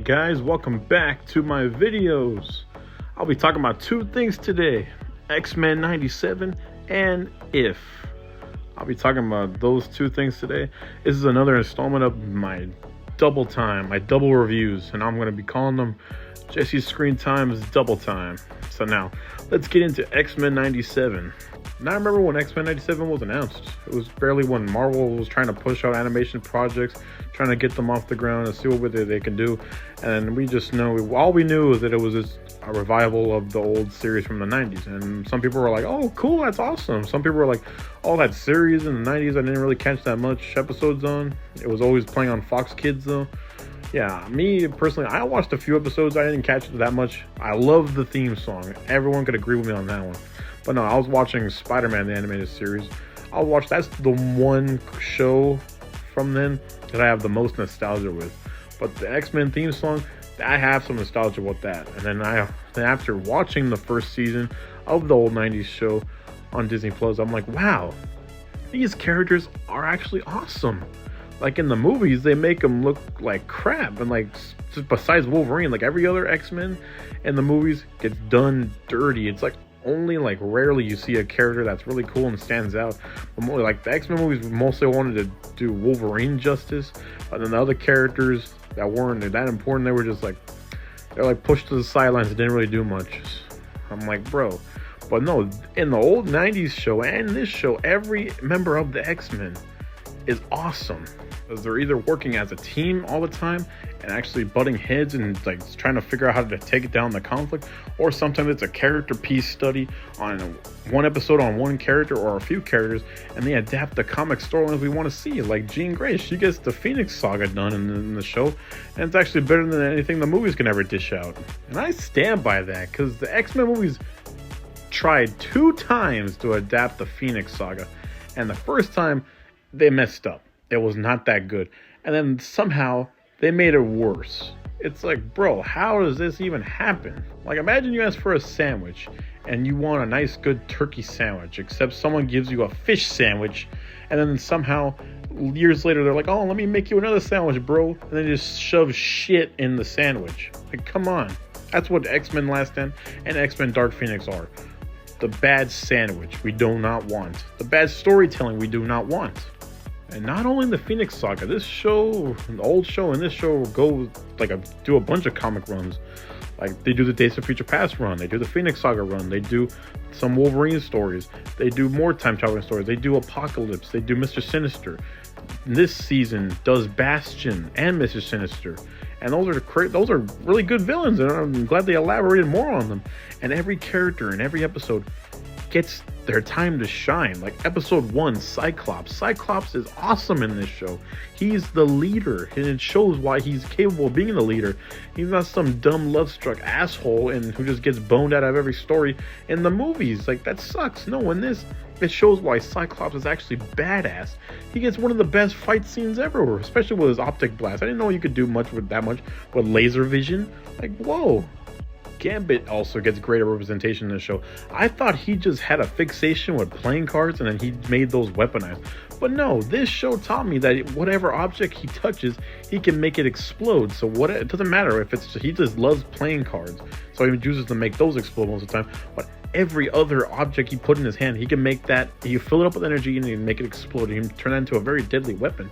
guys, welcome back to my videos. I'll be talking about two things today: X-Men 97 and If. I'll be talking about those two things today. This is another installment of my double reviews, and I'm going to be calling them Jesse's Screen Time's Double Time. So now, let's get into X-Men 97. Now I remember when X-Men 97 was announced. It was barely when Marvel was trying to push out animation projects, trying to get them off the ground and see what they can do. And we just know, all we knew was that it was just a revival of the old series from the 90s. And some people were like, oh, cool, that's awesome. Some people were like, oh, that series in the 90s, I didn't really catch that much episodes on. It was always playing on Fox Kids, though. Yeah, me personally, I watched a few episodes. I didn't catch it that much. I love the theme song. Everyone could agree with me on that one. But no, I was watching Spider-Man, the animated series. That's the one show from then that I have the most nostalgia with. But the X-Men theme song, I have some nostalgia with that. And then after watching the first season of the old 90s show on Disney Plus, I'm like, wow, these characters are actually awesome. Like in the movies, they make them look like crap, and like just besides Wolverine, like every other X-Men in the movies gets done dirty. It's like only like rarely you see a character that's really cool and stands out. But more like the X-Men movies mostly wanted to do Wolverine justice, and then the other characters that weren't that important, they're like pushed to the sidelines and didn't really do much. I'm like, bro. But no, in the old 90s show and this show, every member of the X-Men is awesome, because they're either working as a team all the time and actually butting heads and like trying to figure out how to take down the conflict, or sometimes it's a character piece study on one episode on one character or a few characters, and they adapt the comic storylines we want to see. Like Jean Grey, she gets the Phoenix Saga done in the show, and it's actually better than anything the movies can ever dish out. And I stand by that, because the X-Men movies tried 2 times to adapt the Phoenix Saga, and the first time they messed up. It was not that good. And then somehow they made it worse. It's like, bro, how does this even happen? Like, imagine you ask for a sandwich and you want a nice good turkey sandwich, except someone gives you a fish sandwich, and then somehow years later they're like, oh, let me make you another sandwich, bro, and they just shove shit in the sandwich. Like, come on. That's what X-Men Last Stand and X-Men Dark Phoenix are. The bad sandwich we do not want. The bad storytelling we do not want. And not only the Phoenix Saga, this show, the old show and this show do a bunch of comic runs. Like, they do the Days of Future Past run, they do the Phoenix Saga run, they do some Wolverine stories, they do more time traveling stories, they do Apocalypse, they do Mr. Sinister. This season does Bastion and Mr. Sinister, and those are really good villains, and I'm glad they elaborated more on them. And every character in every episode gets their time to shine. Like episode 1, Cyclops. Cyclops is awesome in this show. He's the leader, and it shows why he's capable of being the leader. He's not some dumb love-struck asshole and who just gets boned out of every story in the movies. Like, that sucks. No, in this, it shows why Cyclops is actually badass. He gets one of the best fight scenes ever, especially with his optic blast. I didn't know you could do much with laser vision. Like, whoa. Gambit also gets greater representation in the show. I thought he just had a fixation with playing cards and then he made those weaponized. But no, this show taught me that whatever object he touches, he can make it explode. So it doesn't matter if he just loves playing cards, so he chooses to make those explode most of the time. But every other object he put in his hand, he can make that, he can fill it up with energy and he can make it explode. He can turn that into a very deadly weapon.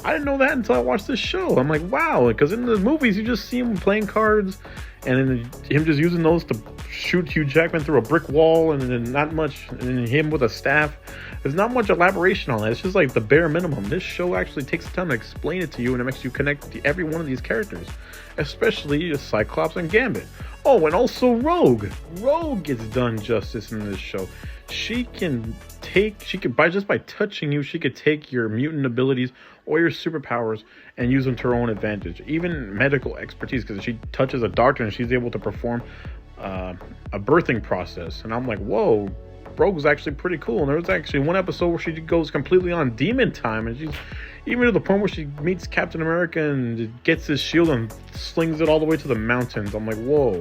I didn't know that until I watched this show. I'm like, wow, because in the movies you just see him playing cards and then him just using those to shoot Hugh Jackman through a brick wall, and then not much, and then him with a staff. There's not much elaboration on that. It's just like the bare minimum. This show actually takes the time to explain it to you, and it makes you connect to every one of these characters, especially Cyclops and Gambit. Oh, and also Rogue. Rogue gets done justice in this show. By touching you, she could take your mutant abilities or your superpowers and use them to her own advantage. Even medical expertise, because she touches a doctor and she's able to perform a birthing process. And I'm like, whoa, Rogue's actually pretty cool. And there was actually one episode where she goes completely on demon time, and she's even to the point where she meets Captain America and gets his shield and slings it all the way to the mountains. I'm like, whoa,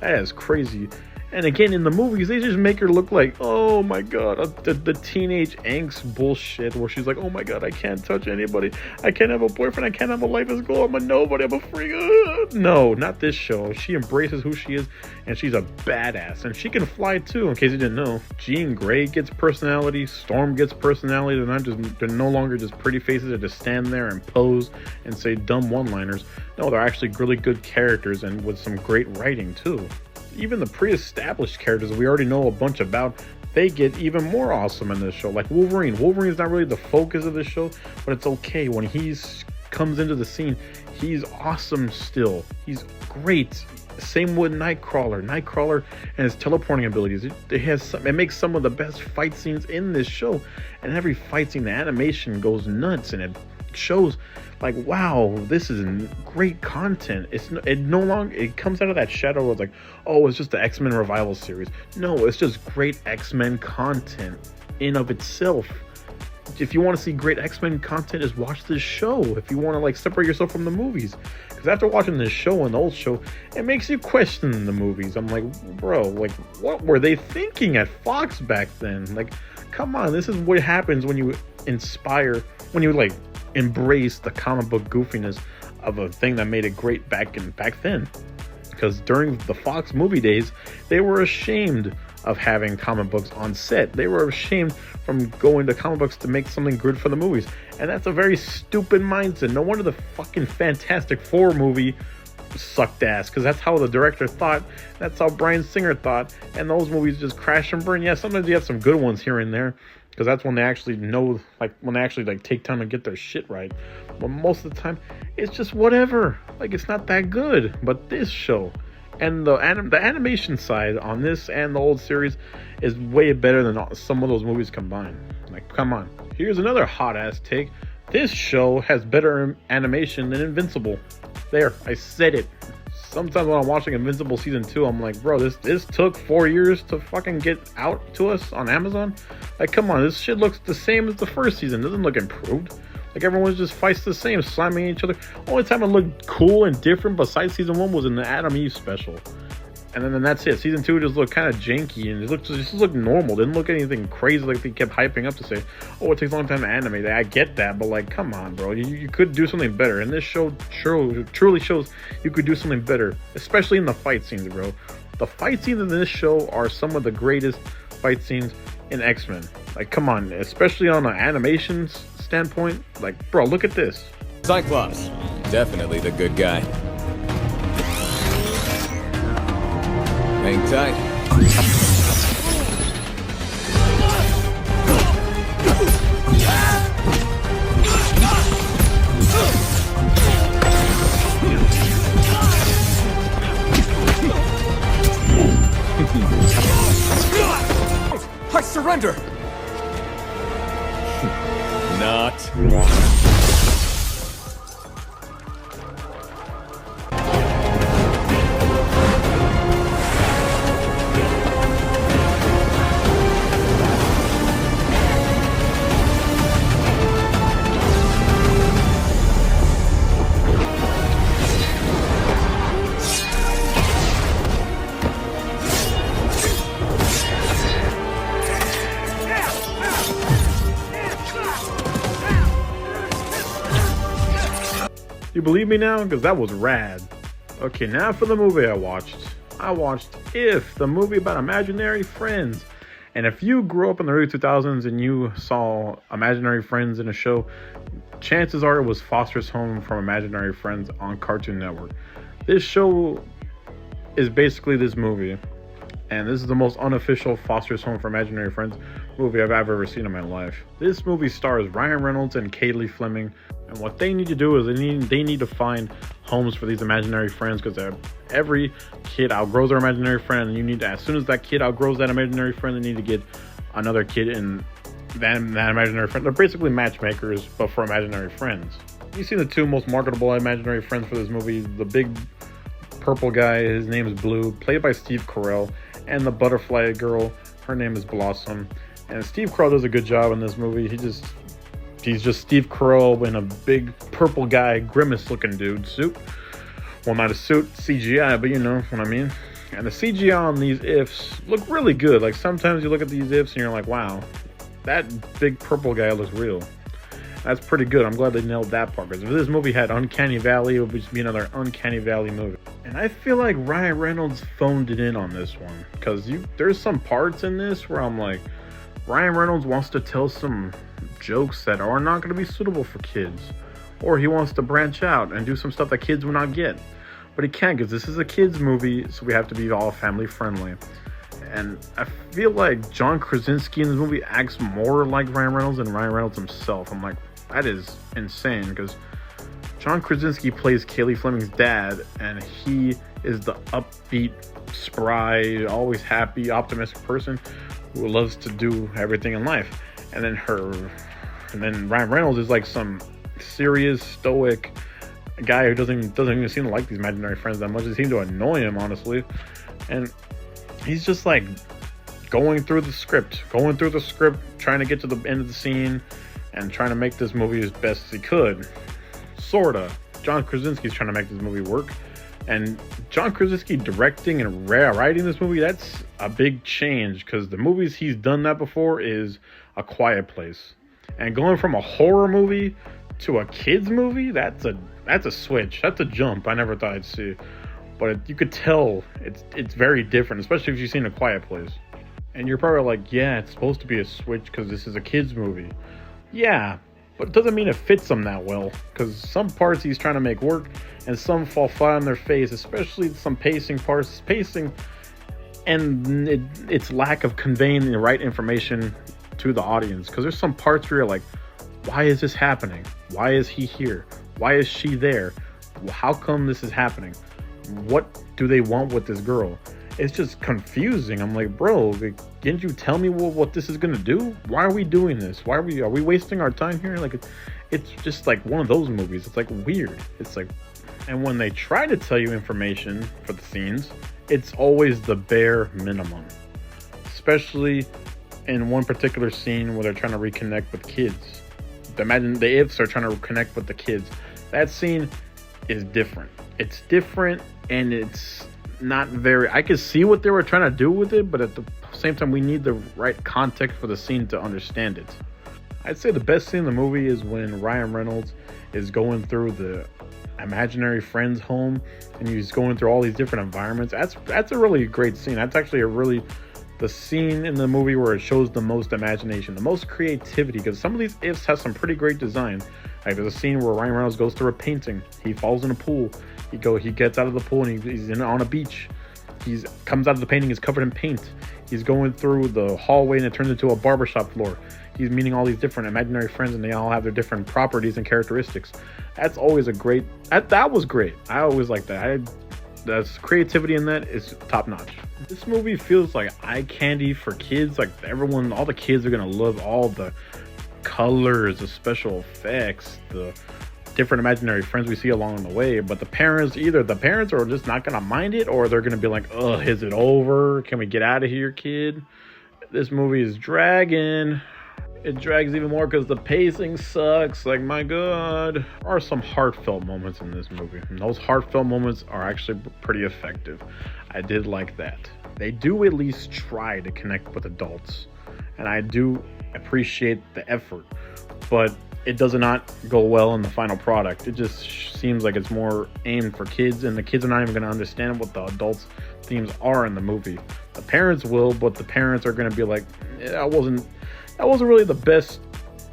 that is crazy. And again, in the movies, they just make her look like, oh my god, the teenage angst bullshit where she's like, oh my god, I can't touch anybody. I can't have a boyfriend. I can't have a life as goal. I'm a nobody. I'm a freak. No, not this show. She embraces who she is, and she's a badass. And she can fly too, in case you didn't know. Jean Grey gets personality. Storm gets personality. They're no longer just pretty faces that just stand there and pose and say dumb one-liners. No, they're actually really good characters and with some great writing too. Even the pre-established characters that we already know a bunch about, they get even more awesome in this show. Like Wolverine. Wolverine is not really the focus of the show, but it's okay. When comes into the scene, he's awesome still. He's great. Same with Nightcrawler. Nightcrawler and his teleporting abilities. It makes some of the best fight scenes in this show. And every fight scene, the animation goes nuts, and it shows like, wow, this is great content. It comes out of that shadow of like, oh, it's just the X-Men Revival series. No, it's just great X-Men content in of itself. If you want to see great X-Men content, just watch this show. If you want to like separate yourself from the movies, because after watching this show and the old show, it makes you question the movies. I'm like, bro, like, what were they thinking at Fox back then? Like, come on, this is what happens when you like embrace the comic book goofiness of a thing that made it great back then. Because during the Fox movie days, they were ashamed of having comic books on set. They were ashamed from going to comic books to make something good for the movies. And that's a very stupid mindset. No wonder the fucking Fantastic Four movie sucked ass, because that's how the director thought. That's how Bryan Singer thought. And those movies just crash and burn. Yeah, sometimes you have some good ones here and there, because that's when they actually know, like when they actually like take time to get their shit right. But most of the time, it's just whatever. Like, it's not that good. But this show and the animation side on this and the old series is way better than some of those movies combined. Like, come on. Here's another hot ass take. This show has better animation than Invincible. There, I said it. Sometimes when I'm watching Invincible season 2, I'm like, bro, this took 4 years to fucking get out to us on Amazon. Like, come on, this shit looks the same as the first season. It doesn't look improved. Like, everyone just fights the same, slamming each other. Only time it looked cool and different besides season 1 was in the Adam Eve special. And then that's it. Season 2 just looked kind of janky, and it just looked normal. Didn't look anything crazy like they kept hyping up to say, oh, it takes a long time to animate. I get that, but like, come on, bro. You could do something better. And this show truly shows you could do something better, especially in the fight scenes, bro. The fight scenes in this show are some of the greatest fight scenes in X-Men. Like, come on, especially on an animation standpoint. Like, bro, look at this. Cyclops, definitely the good guy. Hang tight. I surrender! Not. You believe me now? Because that was rad. Okay, now for the movie I watched. I watched If, the movie about imaginary friends. And if you grew up in the early 2000s and you saw imaginary friends in a show, chances are it was Foster's Home from Imaginary Friends on Cartoon Network. This show is basically this movie. And this is the most unofficial Foster's Home for Imaginary Friends movie I've ever seen in my life. This movie stars Ryan Reynolds and Kaylee Fleming. And what they need to do is they need to find homes for these imaginary friends, because every kid outgrows their imaginary friend, and you need to, as soon as that kid outgrows that imaginary friend, they need to get another kid in that imaginary friend. They're basically matchmakers, but for imaginary friends. You see the two most marketable imaginary friends for this movie: the big purple guy, his name is Blue, played by Steve Carell, and the butterfly girl, her name is Blossom. And Steve Carell does a good job in this movie. He's just Steve Carell in a big purple guy, grimace looking dude suit. Well, not a suit, CGI, but you know what I mean. And the CGI on these ifs look really good. Like sometimes you look at these ifs and you're like, wow, that big purple guy looks real. That's pretty good. I'm glad they nailed that part, because if this movie had Uncanny Valley, it would just be another Uncanny Valley movie. And I feel like Ryan Reynolds phoned it in on this one, because there's some parts in this where I'm like, Ryan Reynolds wants to tell some jokes that are not going to be suitable for kids, or he wants to branch out and do some stuff that kids will not get, but he can't, because this is a kids movie, so we have to be all family friendly. And I feel like John Krasinski in this movie acts more like Ryan Reynolds than Ryan Reynolds himself. I'm like, that is insane, because John Krasinski plays Kaylee Fleming's dad, and he is the upbeat, spry, always happy, optimistic person who loves to do everything in life. And then Ryan Reynolds is like some serious, stoic guy who doesn't even seem to like these imaginary friends that much. They seem to annoy him, honestly. And he's just like going through the script, trying to get to the end of the scene and trying to make this movie as best as he could. Sorta. John Krasinski's trying to make this movie work. And John Krasinski directing and writing this movie, that's a big change, because the movies he's done that before is A Quiet Place. And going from a horror movie to a kids movie, that's a switch. That's a jump I never thought I'd see. But you could tell it's very different, especially if you've seen A Quiet Place. And you're probably like, yeah, it's supposed to be a switch because this is a kids movie. Yeah, but it doesn't mean it fits them that well, because some parts he's trying to make work and some fall flat on their face, especially some pacing and its lack of conveying the right information to the audience. Because there's some parts where you're like, why is this happening? Why is he here? Why is she there? How come this is happening? What do they want with this girl? It's just confusing. I'm like, bro, didn't you tell me what this is gonna do? Why are we doing this? Are we wasting our time here? Like, it's just like one of those movies. It's like weird. It's like, and when they try to tell you information for the scenes, it's always the bare minimum. Especially in one particular scene where they're trying to reconnect with kids. Imagine the ifs are trying to connect with the kids. That scene is different. It's different, and it's not very, I could see what they were trying to do with it, but at the same time we need the right context for the scene to understand it. I'd say the best scene in the movie is when Ryan Reynolds is going through the imaginary friend's home and he's going through all these different environments. That's a really great scene. That's actually the scene in the movie where it shows the most imagination, the most creativity, because some of these ifs have some pretty great design. Like there's a scene where Ryan Reynolds goes through a painting, he falls in a pool, he gets out of the pool and he's on a beach. He comes out of the painting, he's covered in paint. He's going through the hallway and it turns into a barbershop floor. He's meeting all these different imaginary friends and they all have their different properties and characteristics. That's always that was great. I always like that. The creativity in that is top notch. This movie feels like eye candy for kids. Like all the kids are gonna love all the colors, the special effects, the different imaginary friends we see along the way. But the parents are just not gonna mind it, or they're gonna be like, ugh, is it over? Can we get out of here, kid? This movie is dragging. It drags even more because the pacing sucks. Like, my god. There are some heartfelt moments in this movie, and those heartfelt moments are actually pretty effective. I did like that. They do at least try to connect with adults, and I do appreciate the effort, but it does not go well in the final product. It just seems like it's more aimed for kids, and the kids are not even going to understand what the adults' themes are in the movie. The parents will, but the parents are going to be like, that wasn't really the best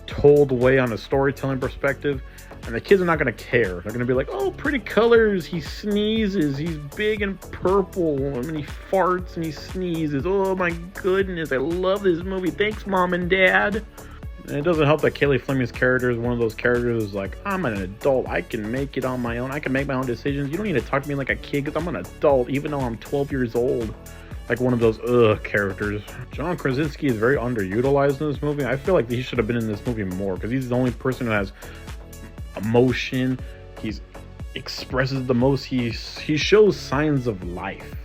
told way on a storytelling perspective. And the kids are not going to care. They're going to be like, oh, pretty colors. He sneezes. He's big and purple. I mean, he farts and he sneezes. Oh, my goodness. I love this movie. Thanks, Mom and Dad. And it doesn't help that Kaylee Fleming's character is one of those characters who's like, I'm an adult. I can make it on my own. I can make my own decisions. You don't need to talk to me like a kid because I'm an adult, even though I'm 12 years old. Like one of those characters. John Krasinski is very underutilized in this movie. I feel like he should have been in this movie more because he's the only person who has emotion. He expresses the most. He shows signs of life.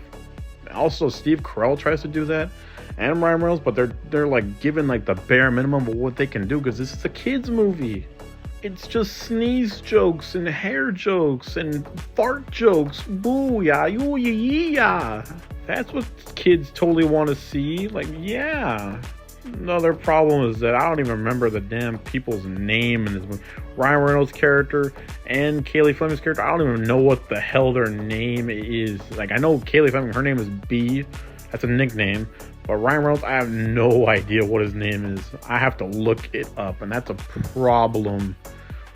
Also, Steve Carell tries to do that, and Ryan Reynolds, but they're like given like the bare minimum of what they can do because this is a kids movie. It's just sneeze jokes and hair jokes and fart jokes. Boo ya, yoo ya. That's what kids totally want to see. Like, yeah. Another problem is that I don't even remember the damn people's name in this movie. Ryan Reynolds' character and Kaylee Fleming's character, I don't even know what the hell their name is. Like, I know Kaylee Fleming, her name is B. That's a nickname. But Ryan Reynolds, I have no idea what his name is. I have to look it up, and that's a problem.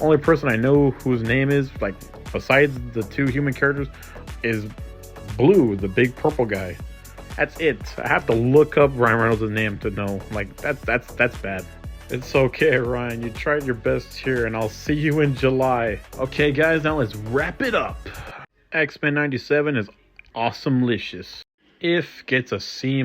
Only person I know whose name is, like, besides the two human characters, is Blue, the big purple guy. That's it. I have to look up Ryan Reynolds' name to know. Like, that's bad. It's okay, Ryan. You tried your best here, and I'll see you in July. Okay, guys, now let's wrap it up. X-Men 97 is awesomelicious. If gets a C-.